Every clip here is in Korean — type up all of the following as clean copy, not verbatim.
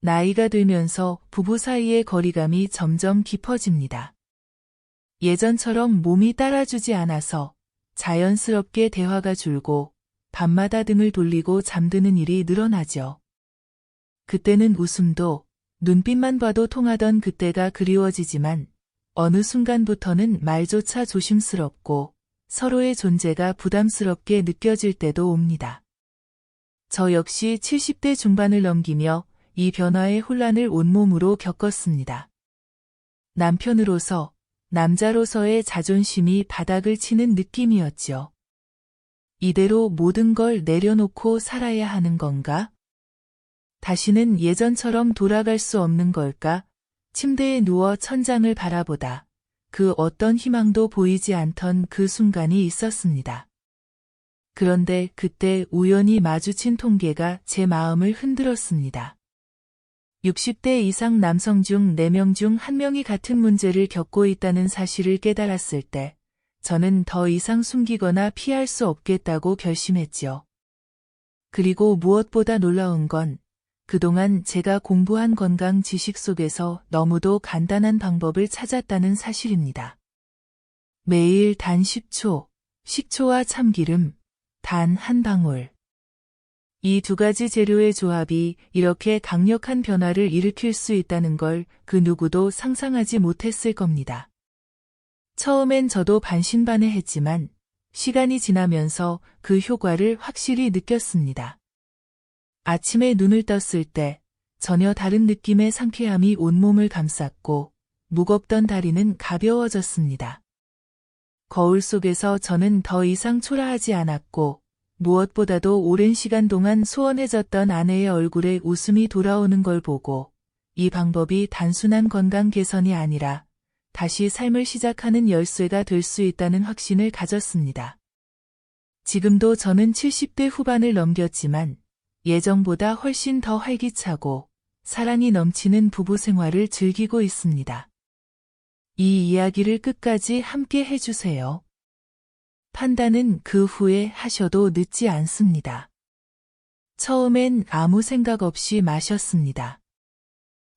나이가 들면서 부부 사이의 거리감이 점점 깊어집니다. 예전처럼 몸이 따라주지 않아서 자연스럽게 대화가 줄고 밤마다 등을 돌리고 잠드는 일이 늘어나죠. 그때는 웃음도 눈빛만 봐도 통하던 그때가 그리워지지만 어느 순간부터는 말조차 조심스럽고 서로의 존재가 부담스럽게 느껴질 때도 옵니다. 저 역시 70대 중반을 넘기며 이 변화의 혼란을 온몸으로 겪었습니다. 남편으로서, 남자로서의 자존심이 바닥을 치는 느낌이었죠. 이대로 모든 걸 내려놓고 살아야 하는 건가? 다시는 예전처럼 돌아갈 수 없는 걸까? 침대에 누워 천장을 바라보다 그 어떤 희망도 보이지 않던 그 순간이 있었습니다. 그런데 그때 우연히 마주친 통계가 제 마음을 흔들었습니다. 60대 이상 남성 중 4명 중 1명이 같은 문제를 겪고 있다는 사실을 깨달았을 때 저는 더 이상 숨기거나 피할 수 없겠다고 결심했죠. 그리고 무엇보다 놀라운 건 그동안 제가 공부한 건강 지식 속에서 너무도 간단한 방법을 찾았다는 사실입니다. 매일 단 10초, 식초와 참기름, 단 한 방울. 이 두 가지 재료의 조합이 이렇게 강력한 변화를 일으킬 수 있다는 걸 그 누구도 상상하지 못했을 겁니다. 처음엔 저도 반신반의했지만 시간이 지나면서 그 효과를 확실히 느꼈습니다. 아침에 눈을 떴을 때 전혀 다른 느낌의 상쾌함이 온몸을 감쌌고 무겁던 다리는 가벼워졌습니다. 거울 속에서 저는 더 이상 초라하지 않았고 무엇보다도 오랜 시간 동안 소원해졌던 아내의 얼굴에 웃음이 돌아오는 걸 보고 이 방법이 단순한 건강 개선이 아니라 다시 삶을 시작하는 열쇠가 될 수 있다는 확신을 가졌습니다. 지금도 저는 70대 후반을 넘겼지만 예정보다 훨씬 더 활기차고 사랑이 넘치는 부부 생활을 즐기고 있습니다. 이 이야기를 끝까지 함께 해주세요. 판단은 그 후에 하셔도 늦지 않습니다. 처음엔 아무 생각 없이 마셨습니다.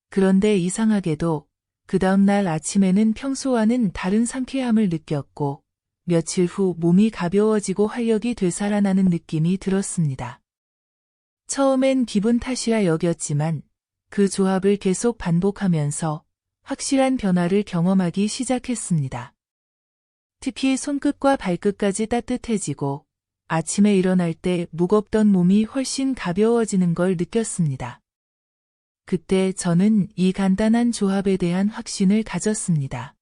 그런데 이상하게도 그 다음날 아침에는 평소와는 다른 상쾌함을 느꼈고 며칠 후 몸이 가벼워지고 활력이 되살아나는 느낌이 들었습니다. 처음엔 기분 탓이라 여겼지만 그 조합을 계속 반복하면서 확실한 변화를 경험하기 시작했습니다. 특히 손끝과 발끝까지 따뜻해지고 아침에 일어날 때 무겁던 몸이 훨씬 가벼워지는 걸 느꼈습니다. 그때 저는 이 간단한 조합에 대한 확신을 가졌습니다.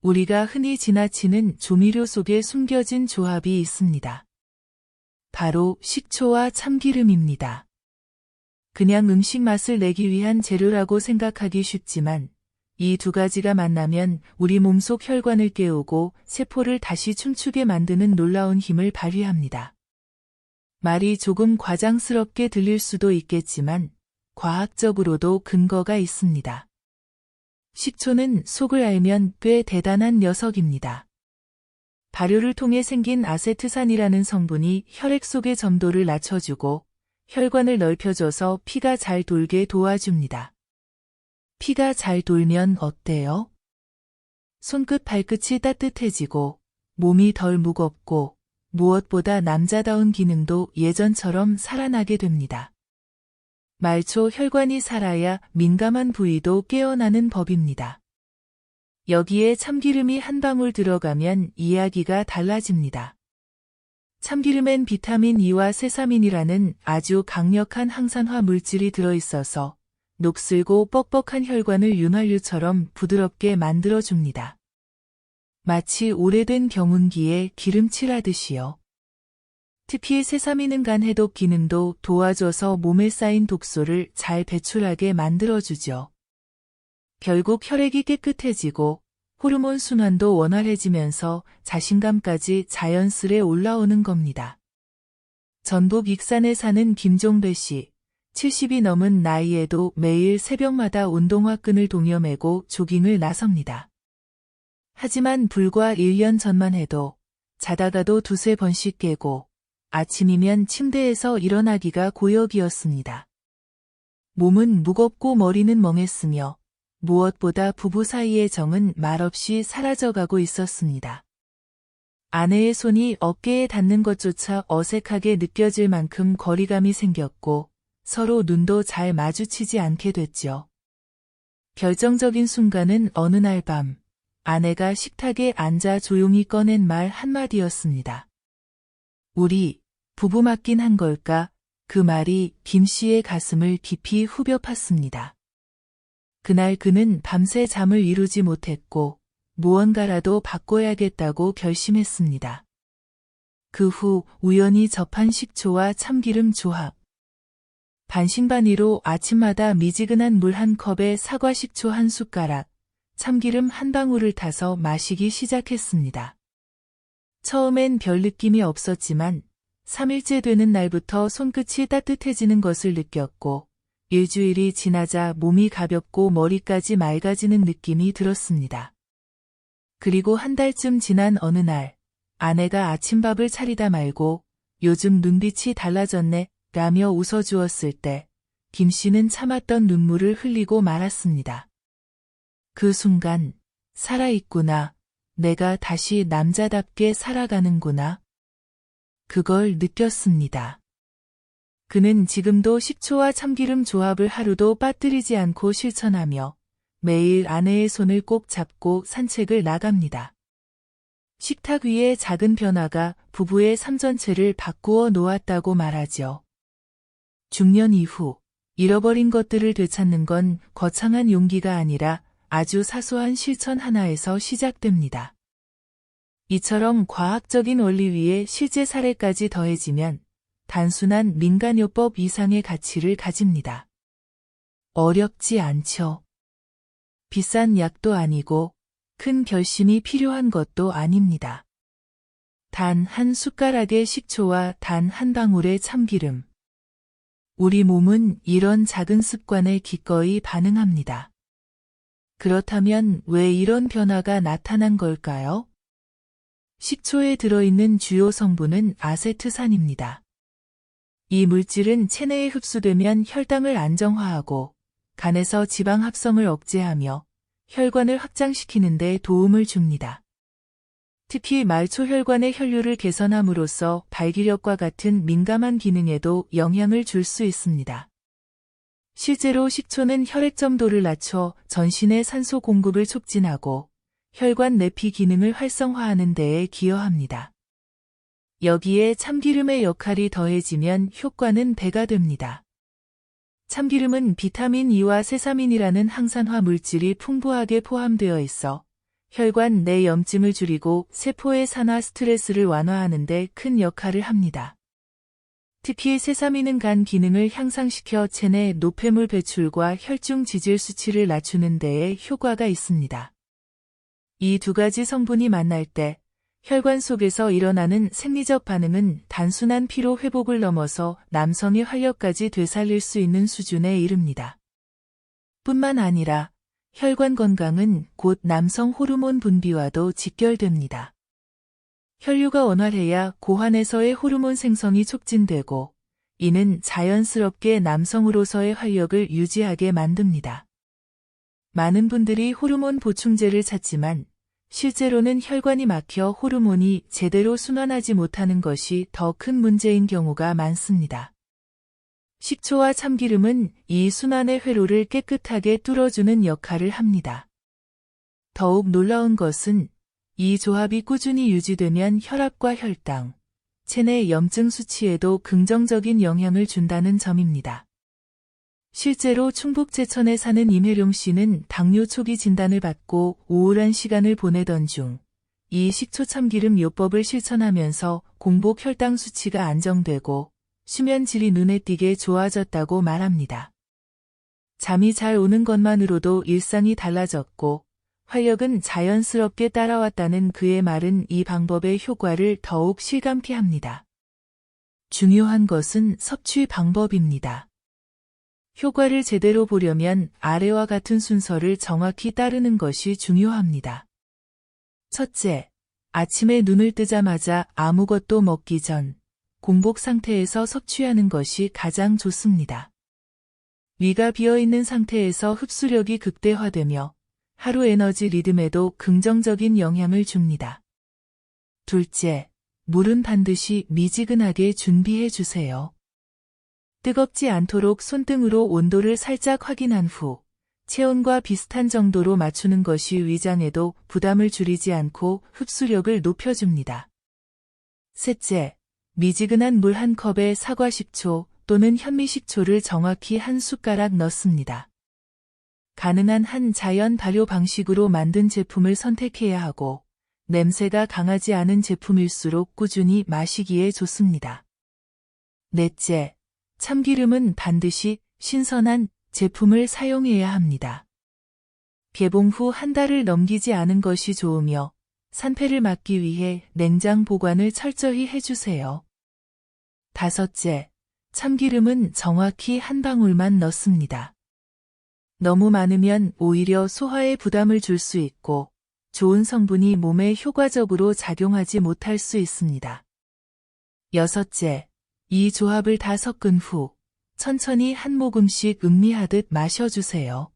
우리가 흔히 지나치는 조미료 속에 숨겨진 조합이 있습니다. 바로 식초와 참기름입니다. 그냥 음식 맛을 내기 위한 재료라고 생각하기 쉽지만 이 두 가지가 만나면 우리 몸속 혈관을 깨우고 세포를 다시 춤추게 만드는 놀라운 힘을 발휘합니다. 말이 조금 과장스럽게 들릴 수도 있겠지만 과학적으로도 근거가 있습니다. 식초는 속을 알면 꽤 대단한 녀석입니다. 발효를 통해 생긴 아세트산이라는 성분이 혈액 속의 점도를 낮춰주고 혈관을 넓혀줘서 피가 잘 돌게 도와줍니다. 피가 잘 돌면 어때요? 손끝 발끝이 따뜻해지고 몸이 덜 무겁고 무엇보다 남자다운 기능도 예전처럼 살아나게 됩니다. 말초 혈관이 살아야 민감한 부위도 깨어나는 법입니다. 여기에 참기름이 한 방울 들어가면 이야기가 달라집니다. 참기름엔 비타민 E와 세사민이라는 아주 강력한 항산화 물질이 들어있어서 녹슬고 뻑뻑한 혈관을 윤활유처럼 부드럽게 만들어줍니다. 마치 오래된 경운기에 기름칠하듯이요. 특히 세사민은 간 해독 기능도 도와줘서 몸에 쌓인 독소를 잘 배출하게 만들어주죠. 결국 혈액이 깨끗해지고 호르몬 순환도 원활해지면서 자신감까지 자연스레 올라오는 겁니다. 전북 익산에 사는 김종배 씨, 70이 넘은 나이에도 매일 새벽마다 운동화끈을 동여매고 조깅을 나섭니다. 하지만 불과 1년 전만 해도 자다가도 두세 번씩 깨고 아침이면 침대에서 일어나기가 고역이었습니다. 몸은 무겁고 머리는 멍했으며 무엇보다 부부 사이의 정은 말없이 사라져가고 있었습니다. 아내의 손이 어깨에 닿는 것조차 어색하게 느껴질 만큼 거리감이 생겼고 서로 눈도 잘 마주치지 않게 됐죠. 결정적인 순간은 어느 날 밤, 아내가 식탁에 앉아 조용히 꺼낸 말 한마디였습니다. 우리 부부 맞긴 한 걸까? 그 말이 김 씨의 가슴을 깊이 후벼 팠습니다. 그날 그는 밤새 잠을 이루지 못했고 무언가라도 바꿔야겠다고 결심했습니다. 그 후 우연히 접한 식초와 참기름 조합. 반신반의로 아침마다 미지근한 물 한 컵에 사과 식초 한 숟가락, 참기름 한 방울을 타서 마시기 시작했습니다. 처음엔 별 느낌이 없었지만 3일째 되는 날부터 손끝이 따뜻해지는 것을 느꼈고 일주일이 지나자 몸이 가볍고 머리까지 맑아지는 느낌이 들었습니다. 그리고 한 달쯤 지난 어느 날 아내가 아침밥을 차리다 말고 요즘 눈빛이 달라졌네 라며 웃어주었을 때 김 씨는 참았던 눈물을 흘리고 말았습니다. 그 순간 살아있구나. 내가 다시 남자답게 살아가는구나. 그걸 느꼈습니다. 그는 지금도 식초와 참기름 조합을 하루도 빠뜨리지 않고 실천하며 매일 아내의 손을 꼭 잡고 산책을 나갑니다. 식탁 위에 작은 변화가 부부의 삶 전체를 바꾸어 놓았다고 말하죠. 중년 이후 잃어버린 것들을 되찾는 건 거창한 용기가 아니라 아주 사소한 실천 하나에서 시작됩니다. 이처럼 과학적인 원리 위에 실제 사례까지 더해지면 단순한 민간요법 이상의 가치를 가집니다. 어렵지 않죠. 비싼 약도 아니고 큰 결심이 필요한 것도 아닙니다. 단 한 숟가락의 식초와 단 한 방울의 참기름. 우리 몸은 이런 작은 습관에 기꺼이 반응합니다. 그렇다면 왜 이런 변화가 나타난 걸까요? 식초에 들어있는 주요 성분은 아세트산입니다. 이 물질은 체내에 흡수되면 혈당을 안정화하고 간에서 지방 합성을 억제하며 혈관을 확장시키는 데 도움을 줍니다. 특히 말초혈관의 혈류를 개선함으로써 발기력과 같은 민감한 기능에도 영향을 줄 수 있습니다. 실제로 식초는 혈액 점도를 낮춰 전신의 산소 공급을 촉진하고 혈관 내피 기능을 활성화하는 데에 기여합니다. 여기에 참기름의 역할이 더해지면 효과는 배가 됩니다. 참기름은 비타민 E와 세사민이라는 항산화 물질이 풍부하게 포함되어 있어 혈관 내 염증을 줄이고 세포의 산화 스트레스를 완화하는 데 큰 역할을 합니다. 특히 세사민은 간 기능을 향상시켜 체내 노폐물 배출과 혈중 지질 수치를 낮추는 데에 효과가 있습니다. 이 두 가지 성분이 만날 때 혈관 속에서 일어나는 생리적 반응은 단순한 피로 회복을 넘어서 남성의 활력까지 되살릴 수 있는 수준에 이릅니다. 뿐만 아니라 혈관 건강은 곧 남성 호르몬 분비와도 직결됩니다. 혈류가 원활해야 고환에서의 호르몬 생성이 촉진되고 이는 자연스럽게 남성으로서의 활력을 유지하게 만듭니다. 많은 분들이 호르몬 보충제를 찾지만 실제로는 혈관이 막혀 호르몬이 제대로 순환하지 못하는 것이 더 큰 문제인 경우가 많습니다. 식초와 참기름은 이 순환의 회로를 깨끗하게 뚫어주는 역할을 합니다. 더욱 놀라운 것은 이 조합이 꾸준히 유지되면 혈압과 혈당, 체내 염증 수치에도 긍정적인 영향을 준다는 점입니다. 실제로 충북 제천에 사는 임혜룡 씨는 당뇨 초기 진단을 받고 우울한 시간을 보내던 중 이 식초 참기름 요법을 실천하면서 공복 혈당 수치가 안정되고 수면 질이 눈에 띄게 좋아졌다고 말합니다. 잠이 잘 오는 것만으로도 일상이 달라졌고 활력은 자연스럽게 따라왔다는 그의 말은 이 방법의 효과를 더욱 실감케 합니다. 중요한 것은 섭취 방법입니다. 효과를 제대로 보려면 아래와 같은 순서를 정확히 따르는 것이 중요합니다. 첫째, 아침에 눈을 뜨자마자 아무것도 먹기 전 공복 상태에서 섭취하는 것이 가장 좋습니다. 위가 비어있는 상태에서 흡수력이 극대화되며 하루 에너지 리듬에도 긍정적인 영향을 줍니다. 둘째, 물은 반드시 미지근하게 준비해 주세요. 뜨겁지 않도록 손등으로 온도를 살짝 확인한 후 체온과 비슷한 정도로 맞추는 것이 위장에도 부담을 줄이지 않고 흡수력을 높여줍니다. 셋째, 미지근한 물 한 컵에 사과 식초 또는 현미 식초를 정확히 한 숟가락 넣습니다. 가능한 한 자연 발효 방식으로 만든 제품을 선택해야 하고 냄새가 강하지 않은 제품일수록 꾸준히 마시기에 좋습니다. 넷째, 참기름은 반드시 신선한 제품을 사용해야 합니다. 개봉 후 한 달을 넘기지 않은 것이 좋으며 산패를 막기 위해 냉장 보관을 철저히 해주세요. 다섯째, 참기름은 정확히 한 방울만 넣습니다. 너무 많으면 오히려 소화에 부담을 줄 수 있고 좋은 성분이 몸에 효과적으로 작용하지 못할 수 있습니다. 여섯째, 이 조합을 다 섞은 후 천천히 한 모금씩 음미하듯 마셔주세요.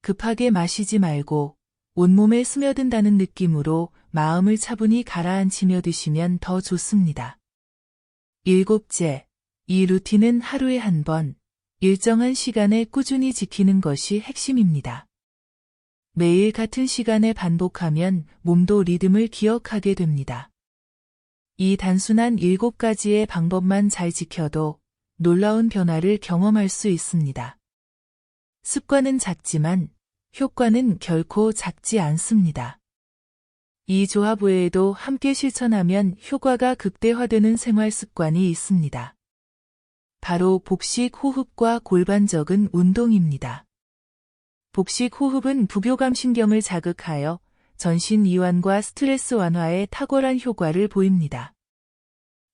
급하게 마시지 말고 온몸에 스며든다는 느낌으로 마음을 차분히 가라앉히며 드시면 더 좋습니다. 일곱째, 이 루틴은 하루에 한 번, 일정한 시간에 꾸준히 지키는 것이 핵심입니다. 매일 같은 시간에 반복하면 몸도 리듬을 기억하게 됩니다. 이 단순한 7가지의 방법만 잘 지켜도 놀라운 변화를 경험할 수 있습니다. 습관은 작지만 효과는 결코 작지 않습니다. 이 조합 외에도 함께 실천하면 효과가 극대화되는 생활 습관이 있습니다. 바로 복식 호흡과 골반적인 운동입니다. 복식 호흡은 부교감 신경을 자극하여 전신 이완과 스트레스 완화에 탁월한 효과를 보입니다.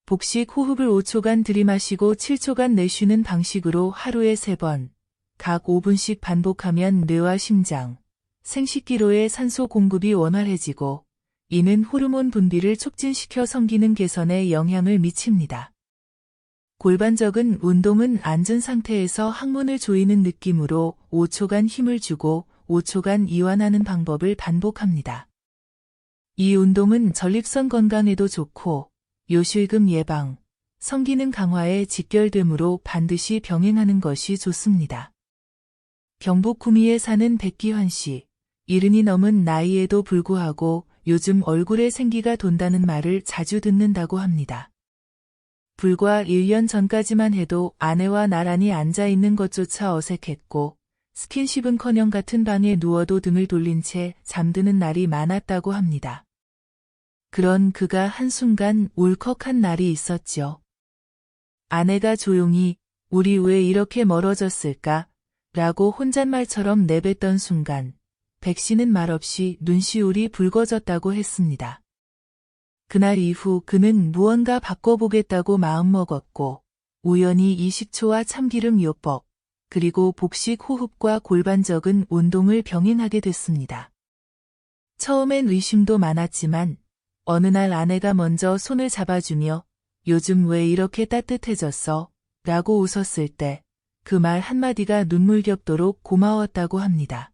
복식 호흡을 5초간 들이마시고 7초간 내쉬는 방식으로 하루에 3번, 각 5분씩 반복하면 뇌와 심장, 생식기로의 산소 공급이 원활해지고 이는 호르몬 분비를 촉진시켜 성기능 개선에 영향을 미칩니다. 골반적인 운동은 앉은 상태에서 항문을 조이는 느낌으로 5초간 힘을 주고 5초간 이완하는 방법을 반복합니다. 이 운동은 전립선 건강에도 좋고 요실금 예방, 성기능 강화에 직결되므로 반드시 병행하는 것이 좋습니다. 경북 구미에 사는 백기환 씨, 70이 넘은 나이에도 불구하고 요즘 얼굴에 생기가 돈다는 말을 자주 듣는다고 합니다. 불과 1년 전까지만 해도 아내와 나란히 앉아있는 것조차 어색했고 스킨십은커녕 같은 방에 누워도 등을 돌린 채 잠드는 날이 많았다고 합니다. 그런 그가 한순간 울컥한 날이 있었죠. 아내가 조용히 우리 왜 이렇게 멀어졌을까? 라고 혼잣말처럼 내뱉던 순간 백 씨는 말없이 눈시울이 붉어졌다고 했습니다. 그날 이후 그는 무언가 바꿔보겠다고 마음먹었고 우연히 이 식초와 참기름 요법 그리고 복식 호흡과 골반적인 운동을 병행하게 됐습니다. 처음엔 의심도 많았지만 어느 날 아내가 먼저 손을 잡아주며 요즘 왜 이렇게 따뜻해졌어? 라고 웃었을 때 그 말 한마디가 눈물겹도록 고마웠다고 합니다.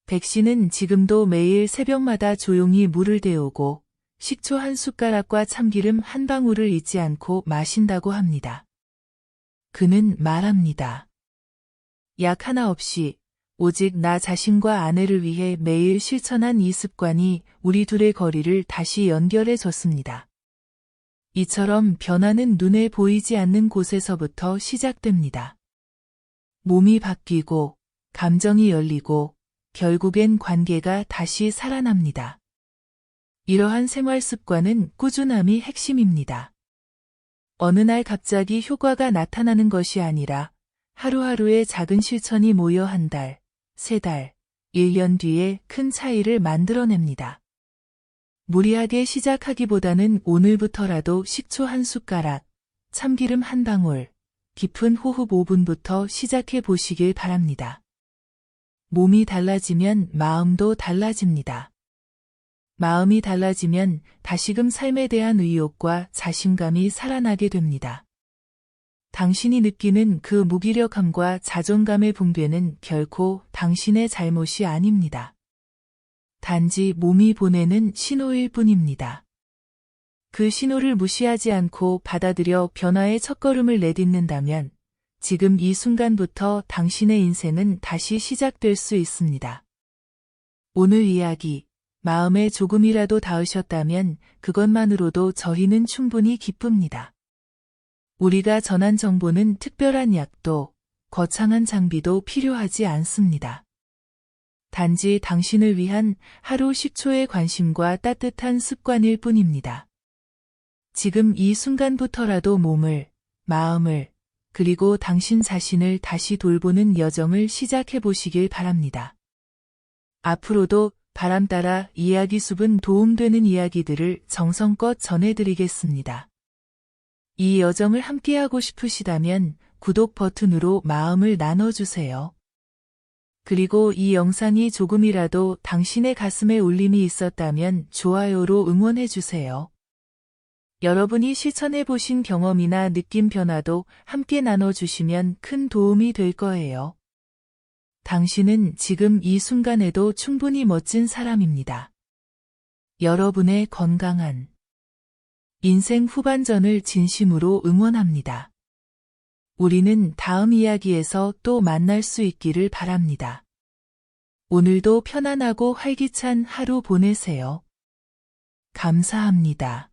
백 씨는 지금도 매일 새벽마다 조용히 물을 데우고 식초 한 숟가락과 참기름 한 방울을 잊지 않고 마신다고 합니다. 그는 말합니다. 약 하나 없이 오직 나 자신과 아내를 위해 매일 실천한 이 습관이 우리 둘의 거리를 다시 연결해 줬습니다. 이처럼 변화는 눈에 보이지 않는 곳에서부터 시작됩니다. 몸이 바뀌고 감정이 열리고 결국엔 관계가 다시 살아납니다. 이러한 생활 습관은 꾸준함이 핵심입니다. 어느 날 갑자기 효과가 나타나는 것이 아니라 하루하루의 작은 실천이 모여 한 달, 3달, 1년 뒤에 큰 차이를 만들어냅니다. 무리하게 시작하기보다는 오늘부터라도 식초 한 숟가락, 참기름 한 방울, 깊은 호흡 5분부터 시작해 보시길 바랍니다. 몸이 달라지면 마음도 달라집니다. 마음이 달라지면 다시금 삶에 대한 의욕과 자신감이 살아나게 됩니다. 당신이 느끼는 그 무기력함과 자존감의 붕괴는 결코 당신의 잘못이 아닙니다. 단지 몸이 보내는 신호일 뿐입니다. 그 신호를 무시하지 않고 받아들여 변화의 첫걸음을 내딛는다면 지금 이 순간부터 당신의 인생은 다시 시작될 수 있습니다. 오늘 이야기, 마음에 조금이라도 닿으셨다면 그것만으로도 저희는 충분히 기쁩니다. 우리가 전한 정보는 특별한 약도, 거창한 장비도 필요하지 않습니다. 단지 당신을 위한 하루 10초의 관심과 따뜻한 습관일 뿐입니다. 지금 이 순간부터라도 몸을, 마음을, 그리고 당신 자신을 다시 돌보는 여정을 시작해 보시길 바랍니다. 앞으로도 바람 따라 이야기 숲은 도움되는 이야기들을 정성껏 전해드리겠습니다. 이 여정을 함께하고 싶으시다면 구독 버튼으로 마음을 나눠주세요. 그리고 이 영상이 조금이라도 당신의 가슴에 울림이 있었다면 좋아요로 응원해주세요. 여러분이 실천해보신 경험이나 느낌 변화도 함께 나눠주시면 큰 도움이 될 거예요. 당신은 지금 이 순간에도 충분히 멋진 사람입니다. 여러분의 건강한 인생 후반전을 진심으로 응원합니다. 우리는 다음 이야기에서 또 만날 수 있기를 바랍니다. 오늘도 편안하고 활기찬 하루 보내세요. 감사합니다.